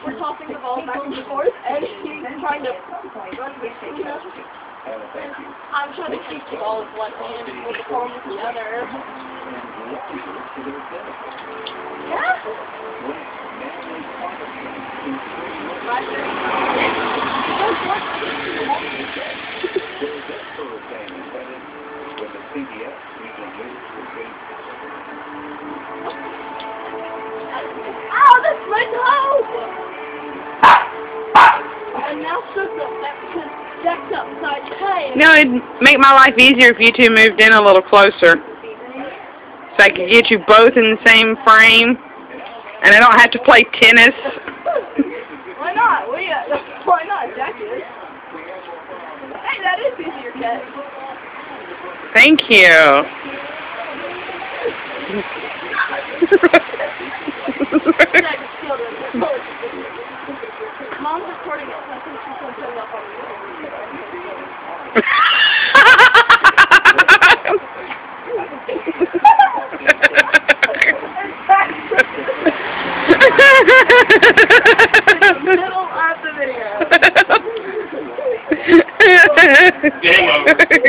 We're tossing the ball back and forth, and he's trying to run with it. I'm trying to keep the ball with one hand and hold the phone with the other. Yeah? Ow, that's my toe! And now shook up that because Jack's upside down. No, it'd make my life easier if you two moved in a little closer. So I could get you both in the same frame. And I don't have to play tennis. Why not? Why not? Jack is. Hey, that is easier, Kat. Thank you. Mom's recording it, so I think she's going to put it up on middle of the video. Game over.